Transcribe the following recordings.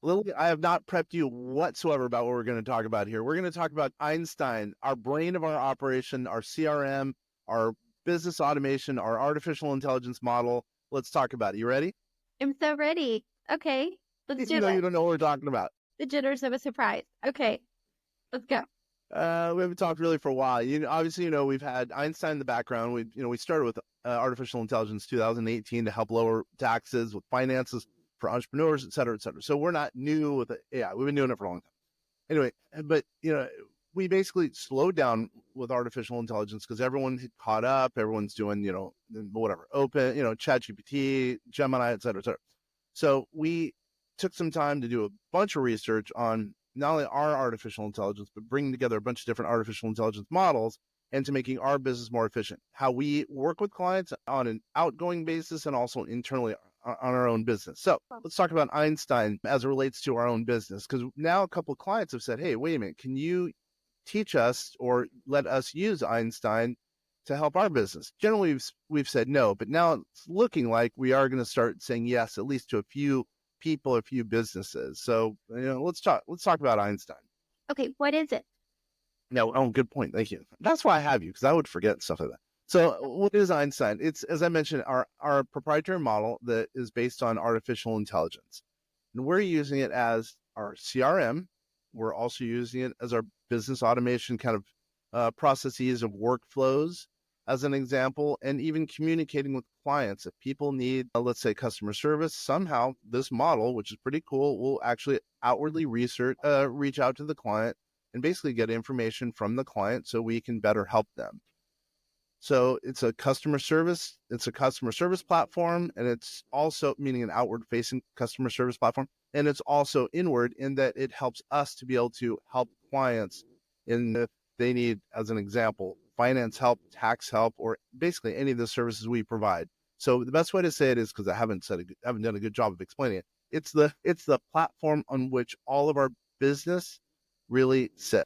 Lily, I have not prepped you whatsoever about what we're going to talk about here. We're going to talk about Einstein, our brain of our operation, our CRM, our business automation, our artificial intelligence model. Let's talk about it. You ready? I'm so ready. Okay, let's do You it. don't know what we're talking about. The jitters of a surprise. Okay, let's go. We haven't talked really for a while. Obviously, we've had Einstein in the background. We started with artificial intelligence 2018 to help lower taxes with finances for entrepreneurs, et cetera, et cetera. So we're not new with AI. We've been doing it for a long time. Anyway, but we basically slowed down with artificial intelligence because everyone had caught up. Everyone's doing, whatever, open, ChatGPT, Gemini, et cetera, et cetera. So we took some time to do a bunch of research on not only our artificial intelligence, but bringing together a bunch of different artificial intelligence models and to making our business more efficient. How we work with clients on an outgoing basis and also internally on our own business. So let's talk about Einstein as it relates to our own business, because now a couple of clients have said, hey, wait a minute, can you teach us or let us use Einstein to help our business? Generally, we've said no, but now it's looking like we are going to start saying yes, at least to a few people, a few businesses. So, let's talk about Einstein. Okay, what is it? No, good point. Thank you. That's why I have you, because I would forget stuff like that. So what is Einstein? It's, as I mentioned, our proprietary model that is based on artificial intelligence. And we're using it as our CRM. We're also using it as our business automation kind of processes of workflows, as an example, and even communicating with clients. If people need, let's say, customer service, somehow this model, which is pretty cool, will actually outwardly reach out to the client and basically get information from the client so we can better help them. So it's a customer service platform, and it's also meaning an outward facing customer service platform. And it's also inward in that it helps us to be able to help clients if they need, as an example, finance help, tax help, or basically any of the services we provide. So the best way to say it is, because I haven't done a good job of explaining it. It's the platform on which all of our business really sit.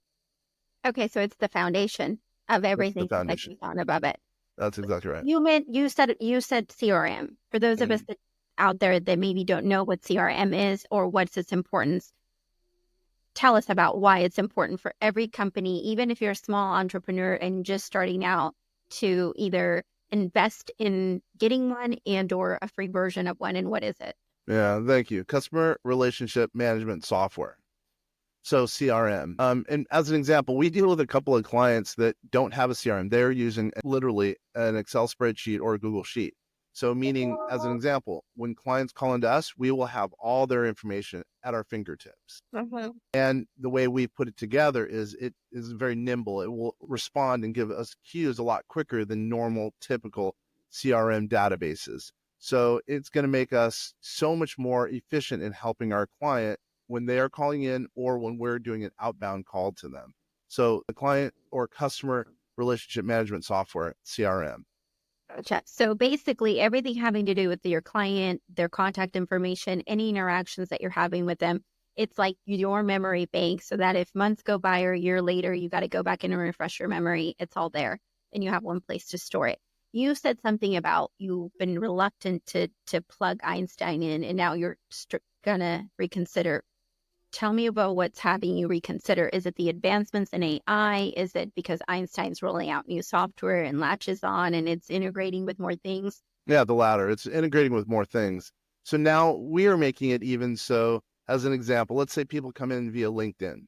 Okay, so it's the foundation of everything The that foundation. goes on above it. That's exactly right. You said CRM. For those of us that out there that maybe don't know what CRM is or what's its importance, tell us about why it's important for every company, even if you're a small entrepreneur and just starting out, to either invest in getting one and or a free version of one. And what is it? Yeah, thank you. Customer relationship management software. So CRM. And as an example, we deal with a couple of clients that don't have a CRM. They're using literally an Excel spreadsheet or a Google Sheet. So meaning, as an example, when clients call into us, we will have all their information at our fingertips. Mm-hmm. And the way we put it together is it is very nimble. It will respond and give us cues a lot quicker than normal, typical CRM databases. So it's going to make us so much more efficient in helping our client when they are calling in or when we're doing an outbound call to them. So the client or customer relationship management software, CRM. Gotcha. So basically everything having to do with your client, their contact information, any interactions that you're having with them, it's like your memory bank, so that if months go by or a year later, you got to go back in and refresh your memory. It's all there and you have one place to store it. You said something about you've been reluctant to plug Einstein in, and now you're gonna reconsider. Tell me about what's having you reconsider. Is it the advancements in AI? Is it because Einstein's rolling out new software and latches on and it's integrating with more things? Yeah, the latter. It's integrating with more things. So now we are making it even so, as an example, let's say people come in via LinkedIn,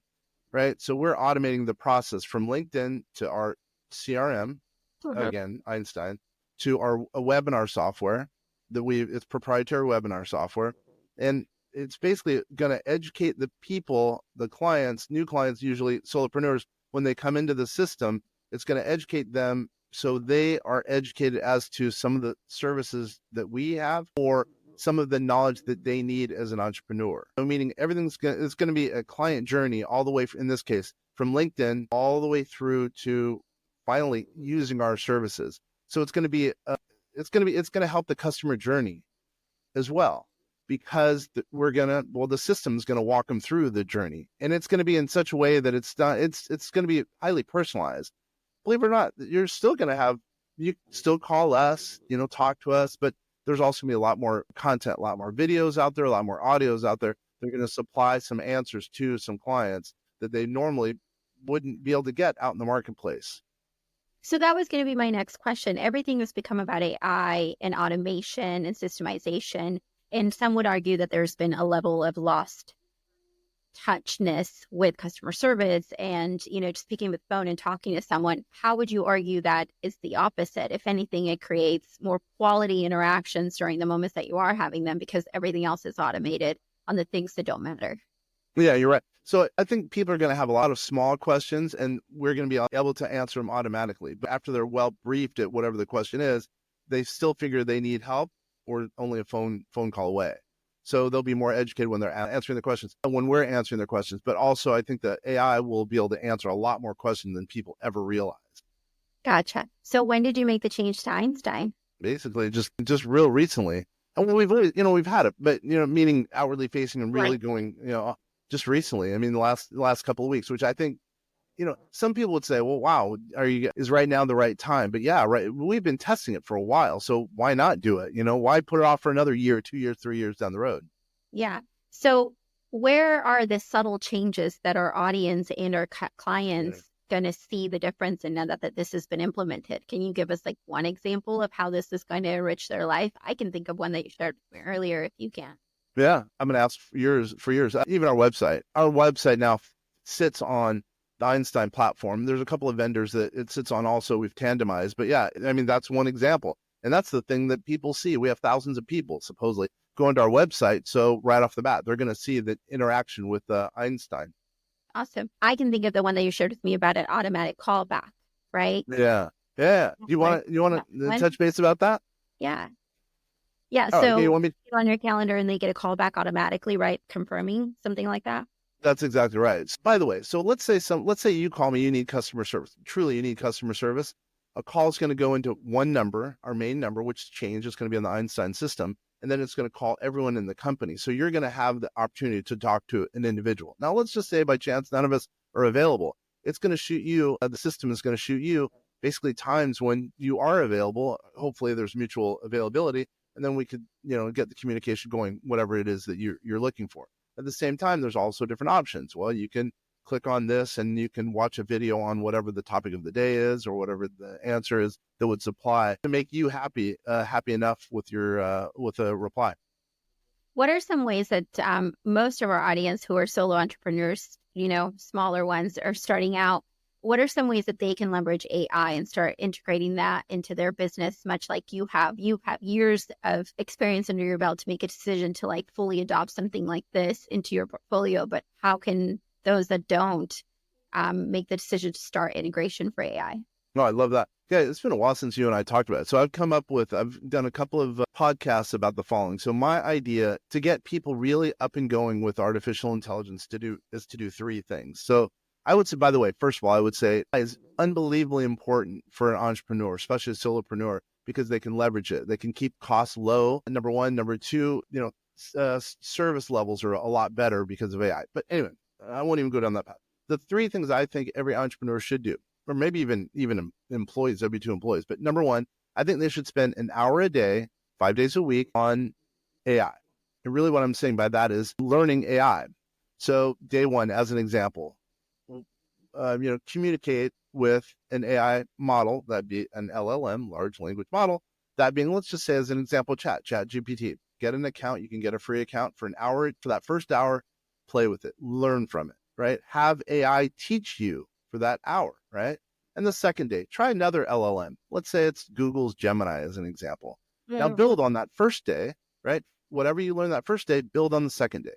right? So we're automating the process from LinkedIn to our CRM, again, Einstein, to our webinar software it's proprietary webinar software. And it's basically going to educate the people, the clients, new clients, usually solopreneurs, when they come into the system. It's going to educate them so they are educated as to some of the services that we have or some of the knowledge that they need as an entrepreneur. So meaning it's going to be a client journey all the way, in this case, from LinkedIn all the way through to finally using our services. So it's going to help the customer journey as well, because the system's going to walk them through the journey, and it's going to be in such a way that it's going to be highly personalized. Believe it or not, you still call us, talk to us, but there's also going to be a lot more content, a lot more videos out there, a lot more audios out there. They're going to supply some answers to some clients that they normally wouldn't be able to get out in the marketplace. So that was going to be my next question. Everything has become about AI and automation and systemization. And some would argue that there's been a level of lost touchness with customer service and, just speaking with phone and talking to someone. How would you argue that is the opposite? If anything, it creates more quality interactions during the moments that you are having them because everything else is automated on the things that don't matter. Yeah, you're right. So I think people are going to have a lot of small questions and we're going to be able to answer them automatically. But after they're well briefed at whatever the question is, they still figure they need help or only a phone call away. So they'll be more educated when they're answering the questions and when we're answering their questions. But also I think that AI will be able to answer a lot more questions than people ever realize. Gotcha. So when did you make the change to Einstein? Basically just real recently. And we've always, we've had it, but, meaning outwardly facing and really Right. going, just recently. I mean, the last couple of weeks, which I think, some people would say, well, wow, is right now the right time? But yeah, right. We've been testing it for a while. So why not do it? Why put it off for another year, 2 years, 3 years down the road? Yeah. So where are the subtle changes that our audience and our clients going to see the difference in now that this has been implemented? Can you give us like one example of how this is going to enrich their life? I can think of one that you shared with me earlier if you can. Yeah, I'm going to ask for yours. Even our website. Our website now sits on the Einstein platform. There's a couple of vendors that it sits on also. We've tandemized. But yeah, I mean, that's one example. And that's the thing that people see. We have thousands of people supposedly going to our website. So right off the bat, they're going to see the interaction with Einstein. Awesome. I can think of the one that you shared with me about an automatic callback, right? Yeah. Yeah. Do you want to touch base about that? Yeah. Yeah. Oh, So you want me on your calendar and they get a call back automatically, right? Confirming something like that. That's exactly right. By the way, so let's say you call me, you need customer service. Truly, you need customer service. A call is going to go into one number, our main number, which changed. It's going to be on the Einstein system. And then it's going to call everyone in the company. So you're going to have the opportunity to talk to an individual. Now, let's just say by chance, none of us are available. It's going to shoot you, the system is going to shoot you basically times when you are available. Hopefully there's mutual availability. And then we could, get the communication going, whatever it is that you're looking for. At the same time, there's also different options. Well, you can click on this and you can watch a video on whatever the topic of the day is or whatever the answer is that would supply to make you happy enough with your with a reply. What are some ways that most of our audience who are solo entrepreneurs, smaller ones are starting out, what are some ways that they can leverage AI and start integrating that into their business, much like you have? You have years of experience under your belt to make a decision to like fully adopt something like this into your portfolio. But how can those that don't make the decision to start integration for AI? No, I love that. Yeah, it's been a while since you and I talked about it. So I've done a couple of podcasts about the following. So my idea to get people really up and going with artificial intelligence is to do three things. So I would say, by the way, first of all, I would say it's unbelievably important for an entrepreneur, especially a solopreneur, because they can leverage it. They can keep costs low. Number one. Number two, service levels are a lot better because of AI. But anyway, I won't even go down that path. The three things I think every entrepreneur should do, or maybe even employees, W2 employees. But number one, I think they should spend an hour a day, 5 days a week on AI. And really what I'm saying by that is learning AI. So day one, as an example, communicate with an AI model, that'd be an LLM, large language model. That being, let's just say as an example, chat GPT. Get an account. You can get a free account for an hour. For that first hour, play with it, learn from it, right? Have AI teach you for that hour, right? And the second day, try another LLM. Let's say it's Google's Gemini as an example. Now build on that first day, right? Whatever you learn that first day, build on the second day.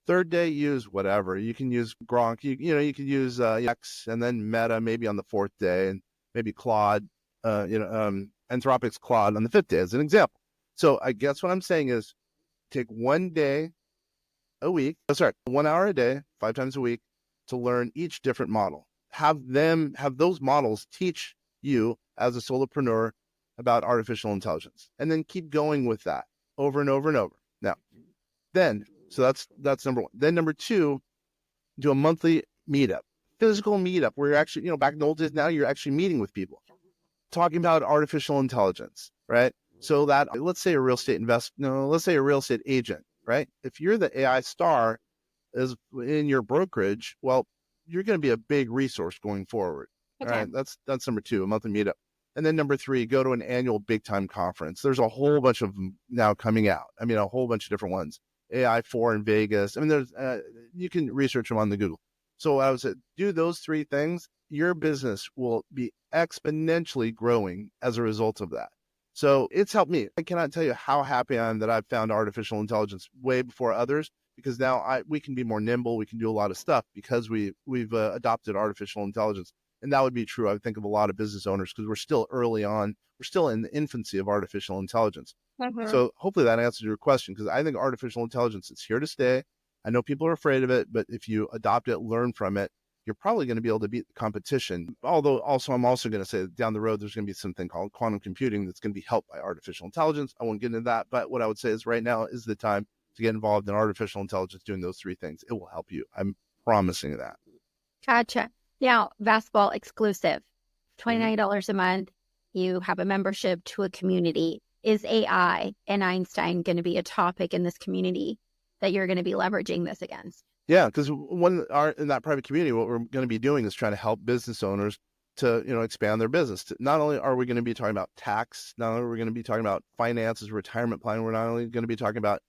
Third day, use whatever. You can use Gronk, you can use X, and then Meta maybe on the fourth day, and maybe Claude, Anthropic's Claude on the fifth day as an example. So I guess what I'm saying is take 1 day a week, 1 hour a day, 5 times a week to learn each different model. Have those models teach you as a solopreneur about artificial intelligence, and then keep going with that over and over and over. Now, so that's number one. Then number two, do a monthly meetup, physical meetup where you're actually, back in the old days, now you're actually meeting with people, talking about artificial intelligence, right? So that let's say a real estate agent right? If you're the AI star is in your brokerage, well, you're going to be a big resource going forward. All Okay. right. That's number 2, a monthly meetup. And then number 3, go to an annual big time conference. There's a whole bunch of them now coming out. I mean, a whole bunch of different ones. AI4 in Vegas. I mean, there's you can research them on the Google. So I would say do those 3 things. Your business will be exponentially growing as a result of that. So it's helped me. I cannot tell you how happy I am that I've found artificial intelligence way before others, because now we can be more nimble. We can do a lot of stuff because we've adopted artificial intelligence. And that would be true, I would think, of a lot of business owners, because we're still early on. We're still in the infancy of artificial intelligence. So hopefully that answers your question, because I think artificial intelligence is here to stay. I know people are afraid of it, but if you adopt it, learn from it, you're probably going to be able to beat the competition. Although also, I'm also going to say that down the road, there's going to be something called quantum computing that's going to be helped by artificial intelligence. I won't get into that, but what I would say is right now is the time to get involved in artificial intelligence, doing those 3 things. It will help you. I'm promising that. Gotcha. Now, Vastball exclusive, $29 a month. You have a membership to a community. Is AI and Einstein going to be a topic in this community that you're going to be leveraging this against? Yeah, because in that private community, what we're going to be doing is trying to help business owners to expand their business. Not only are we going to be talking about tax, not only are we going to be talking about finances, retirement planning, we're not only going to be talking about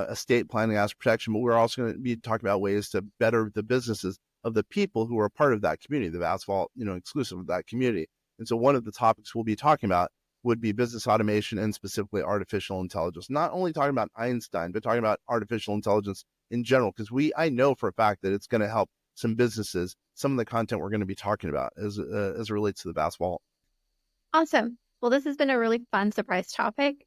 estate planning, asset protection, but we're also going to be talking about ways to better the businesses of the people who are part of that community, the Asphalt, exclusive of that community. And so one of the topics we'll be talking about would be business automation and specifically artificial intelligence. Not only talking about Einstein, but talking about artificial intelligence in general, because I know for a fact that it's going to help some businesses, some of the content we're going to be talking about as it relates to the Vast Vault. Awesome. Well, this has been a really fun surprise topic.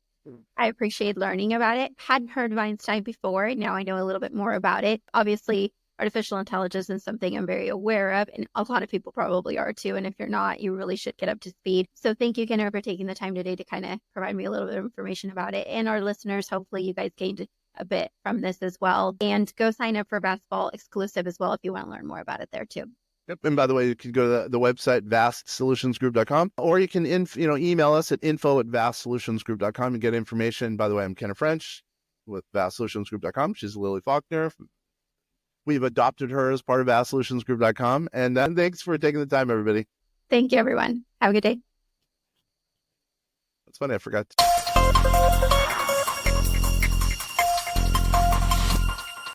I appreciate learning about it. Hadn't heard of Einstein before. Now I know a little bit more about it. Obviously, artificial intelligence is something I'm very aware of, and a lot of people probably are too. And if you're not, you really should get up to speed. So thank you, Kenner, for taking the time today to kind of provide me a little bit of information about it. And our listeners, hopefully you guys gained a bit from this as well. And go sign up for Vastball exclusive as well if you want to learn more about it there too. Yep. And by the way, you can go to the website, vastsolutionsgroup.com, or you can email us at info@vastsolutionsgroup.com and get information. By the way, I'm Kenner French with vastsolutionsgroup.com. She's Lily Faulkner. We've adopted her as part of vastsolutionsgroup.com. And thanks for taking the time, everybody. Thank you, everyone. Have a good day. That's funny. I forgot to